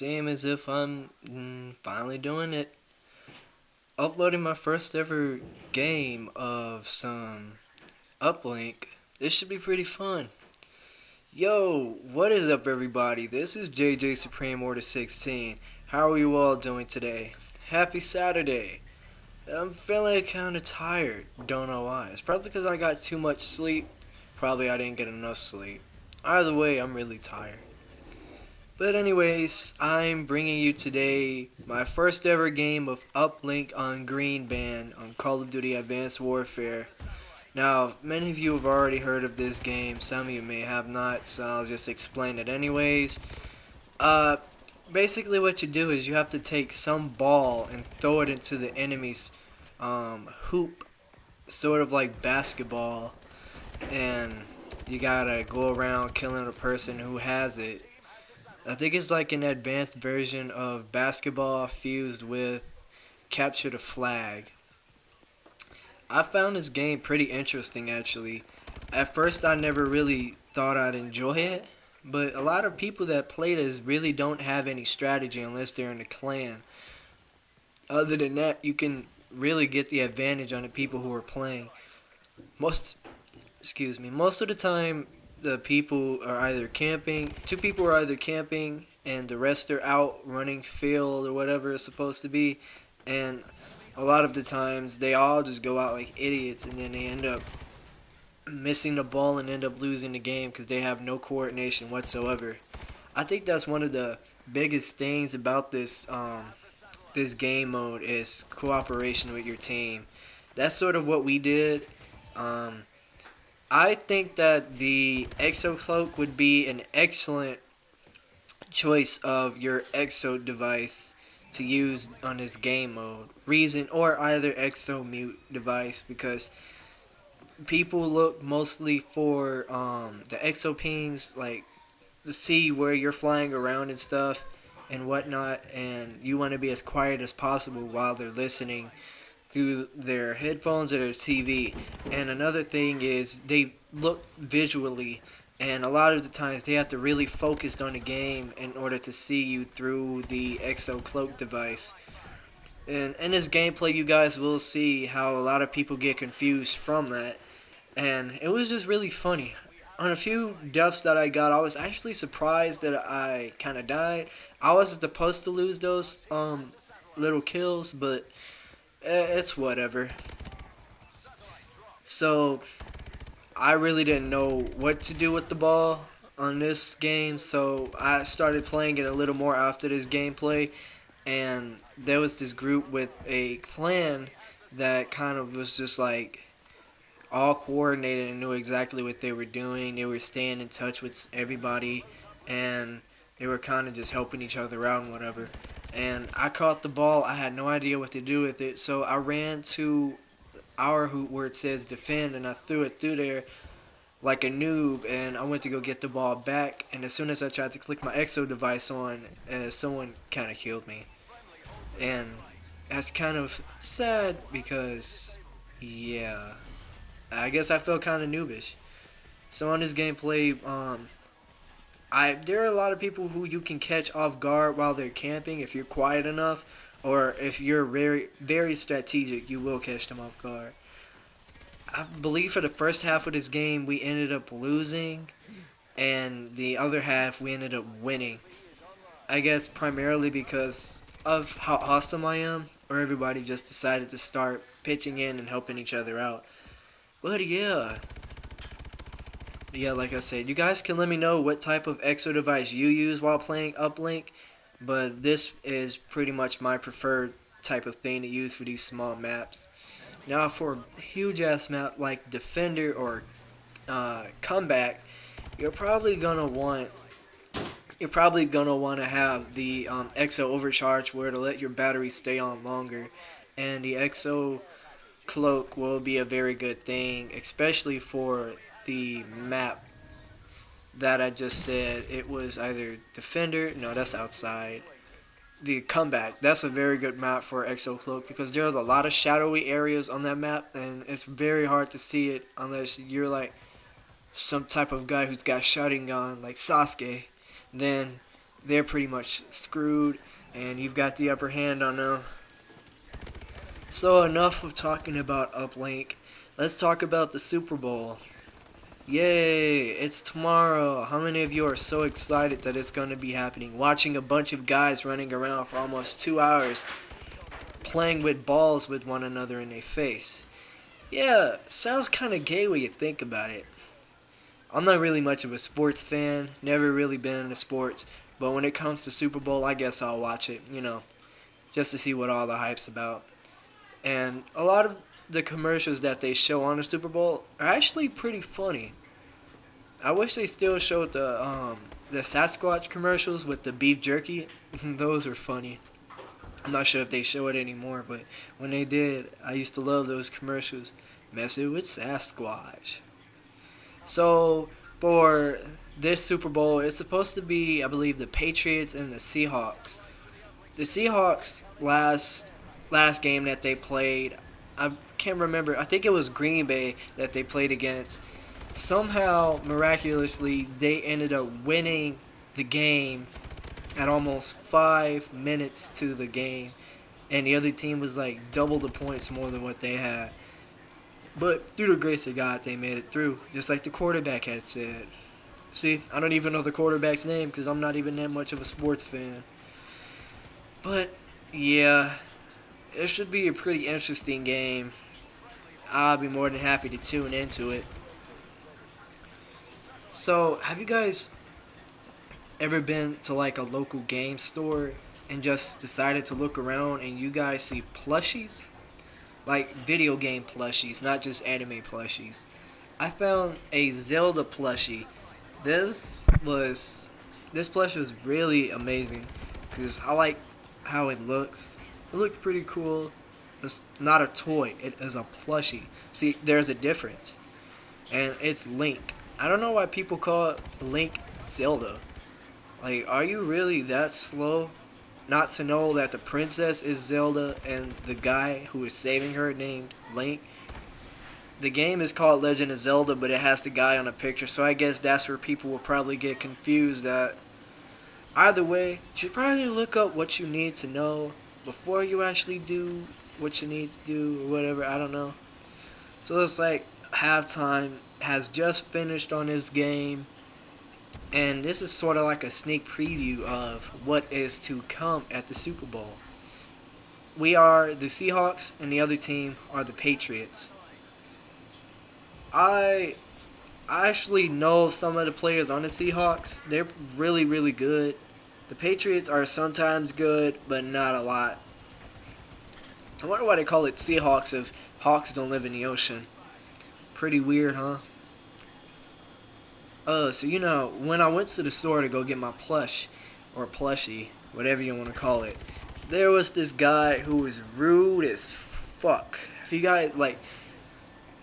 same as if I'm finally doing it. Uploading my first ever game of some Uplink. This should be pretty fun. Yo, what is up, everybody? This is JJ Supreme Order 16. How are you all doing today? Happy Saturday. I'm feeling kind of tired. Don't know why. It's probably because I got too much sleep. Probably I didn't get enough sleep. Either way, I'm really tired. But anyways, I'm bringing you today my first ever game of Uplink on Green Band on Call of Duty Advanced Warfare. Now, many of you have already heard of this game, some of you may have not, so I'll just explain it anyways. Uh, Basically what you do is you have to take some ball and throw it into the enemy's hoop, sort of like basketball, and you gotta go around killing a person who has it. I think it's like an advanced version of basketball fused with capture the flag. I found this game pretty interesting actually. At first I never really thought I'd enjoy it, but a lot of people that play this really don't have any strategy unless they're in a clan. Other than that, you can really get the advantage on the people who are playing. Most most of the time the people are either camping, two people are either camping and the rest are out running field or whatever it's supposed to be, and a lot of the times they all just go out like idiots and then they end up missing the ball and end up losing the game because they have no coordination whatsoever. I think that's one of the biggest things about this game mode is cooperation with your team. That's sort of what we did. I think that the Exo Cloak would be an excellent choice of your Exo device to use on this game mode. Reason, or either Exo Mute device, because people look mostly for the Exo pings, like to see where you're flying around and stuff and whatnot, and you want to be as quiet as possible while they're listening through their headphones or their TV. And another thing is they look visually, and a lot of the times they have to really focus on the game in order to see you through the Exo Cloak device. And in this gameplay you guys will see how a lot of people get confused from that, and it was just really funny. On a few deaths that I got, I was actually surprised that I kind of died. I wasn't supposed to lose those little kills, but it's whatever. So I really didn't know what to do with the ball on this game, so I started playing it a little more after this gameplay, and there was this group with a clan that kind of was just like all coordinated and knew exactly what they were doing. They were staying in touch with everybody, and they were kind of just helping each other out and whatever. And I caught the ball. I had no idea what to do with it, so I ran to our hoop where it says defend, and I threw it through there like a noob, and I went to go get the ball back, and as soon as I tried to click my Exo device on, someone kind of killed me. And that's kind of sad because, yeah, I guess I felt kind of noobish. So on this gameplay, there are a lot of people who you can catch off guard while they're camping if you're quiet enough, or if you're very strategic, you will catch them off guard. I believe for the first half of this game we ended up losing, and the other half we ended up winning. I guess primarily because of how awesome I am, or everybody just decided to start pitching in and helping each other out. But yeah, like I said, you guys can let me know what type of Exo device you use while playing Uplink, but this is pretty much my preferred type of thing to use for these small maps. Now for a huge ass map like Defender or Comeback, you're probably gonna want to have the Exo Overcharge, where to let your battery stay on longer, and the Exo Cloak will be a very good thing, especially for the map that I just said. It was either Defender, no, that's outside. The Comeback, that's a very good map for Exo Cloak because there's a lot of shadowy areas on that map, and it's very hard to see it unless you're like some type of guy who's got shotgun gun like Sasuke. Then they're pretty much screwed, and you've got the upper hand on them. So enough of talking about Uplink. Let's talk about the Super Bowl. Yay, it's tomorrow. How many of you are so excited that it's going to be happening? Watching a bunch of guys running around for almost 2 hours playing with balls with one another in their face. Yeah, sounds kind of gay when you think about it. I'm not really much of a sports fan, never really been into sports, but when it comes to Super Bowl, I guess I'll watch it, just to see what all the hype's about. And a lot of the commercials that they show on the Super Bowl are actually pretty funny. I wish they still showed the Sasquatch commercials with the beef jerky. Those are funny. I'm not sure if they show it anymore, but when they did, I used to love those commercials. Messing with Sasquatch. So for this Super Bowl, it's supposed to be, I believe, the Patriots and the Seahawks. The Seahawks last game that they played, I can't remember. I think it was Green Bay that they played against. Somehow, miraculously, they ended up winning the game at almost 5 minutes to the game. And the other team was like double the points more than what they had. But through the grace of God, they made it through, just like the quarterback had said. See, I don't even know the quarterback's name because I'm not even that much of a sports fan. But, yeah, it should be a pretty interesting game. I'll be more than happy to tune into it. So, have you guys ever been to like a local game store and just decided to look around and you guys see plushies? Like video game plushies, not just anime plushies. I found a Zelda plushie. This plush was really amazing because I like how it looks. It looked pretty cool. It's not a toy, it is a plushie. See, there's a difference. And it's Link. I don't know why people call Link Zelda. Like, are you really that slow not to know that the princess is Zelda and the guy who is saving her named Link? The game is called Legend of Zelda, but it has the guy on the picture, so I guess that's where people will probably get confused at. Either way, you should probably look up what you need to know before you actually do what you need to do or whatever, I don't know. So it's like halftime has just finished on this game, and this is sort of like a sneak preview of what is to come at the Super Bowl. We are the Seahawks, and the other team are the Patriots. I actually know some of the players on the Seahawks. They're really, really good. The Patriots are sometimes good, but not a lot. I wonder why they call it Seahawks if hawks don't live in the ocean. Pretty weird, huh? So when I went to the store to go get my plush, or plushie, whatever you want to call it, there was this guy who was rude as fuck. If you guys,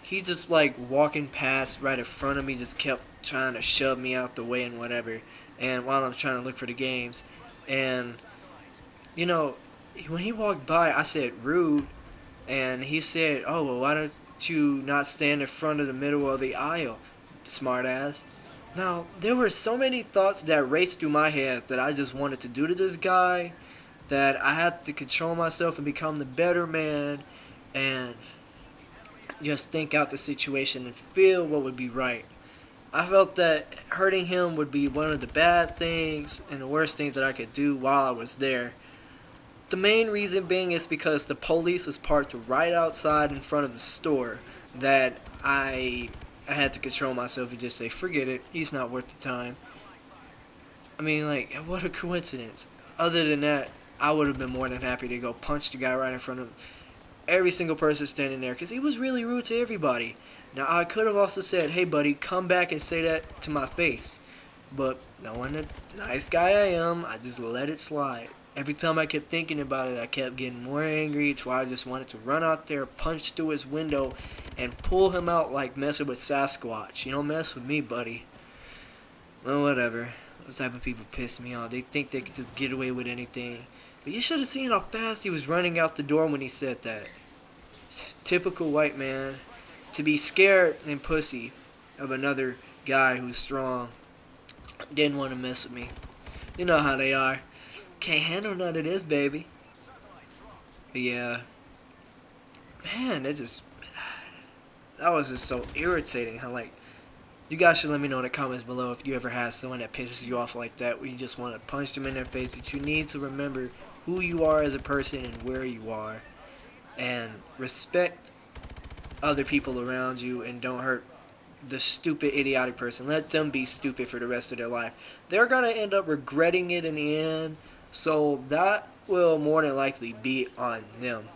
he just, walking past right in front of me, just kept trying to shove me out the way and whatever, and while I'm trying to look for the games, and, when he walked by, I said, rude, and he said, oh, well, why don't you not stand in front of the middle of the aisle, smartass? Now, there were so many thoughts that raced through my head that I just wanted to do to this guy, that I had to control myself and become the better man, and just think out the situation and feel what would be right. I felt that hurting him would be one of the bad things and the worst things that I could do while I was there. The main reason being is because the police was parked right outside in front of the store, that I had to control myself and just say, forget it, he's not worth the time. I mean, what a coincidence. Other than that, I would have been more than happy to go punch the guy right in front of every single person standing there, because he was really rude to everybody. Now, I could have also said, hey buddy, come back and say that to my face. But knowing the nice guy I am, I just let it slide. Every time I kept thinking about it, I kept getting more angry, to where I just wanted to run out there, punch through his window, and pull him out like messing with Sasquatch. You don't mess with me, buddy. Well, whatever. Those type of people piss me off. They think they can just get away with anything. But you should have seen how fast he was running out the door when he said that. Typical white man. To be scared and pussy of another guy who's strong. Didn't want to mess with me. You know how they are. Can't handle none of this, baby. But yeah, man, that was just so irritating. How like you guys should let me know in the comments below if you ever had someone that pisses you off like that, where you just want to punch them in their face. But you need to remember who you are as a person and where you are, and respect other people around you, and don't hurt the stupid, idiotic person. Let them be stupid for the rest of their life. They're gonna end up regretting it in the end, so that will more than likely be on them.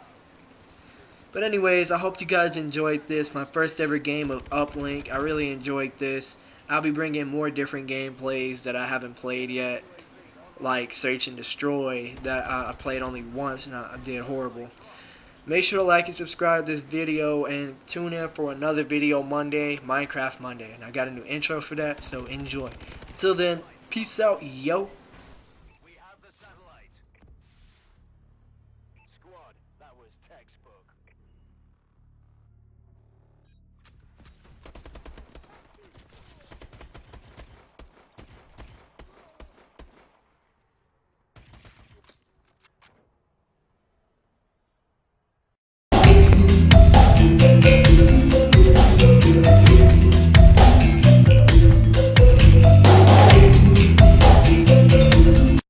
But anyways, I hope you guys enjoyed this. My first ever game of Uplink. I really enjoyed this. I'll be bringing more different gameplays that I haven't played yet, like Search and Destroy, that I played only once and I did horrible. Make sure to like and subscribe to this video, and tune in for another video Monday, Minecraft Monday. And I got a new intro for that, so enjoy. Until then, peace out, yo.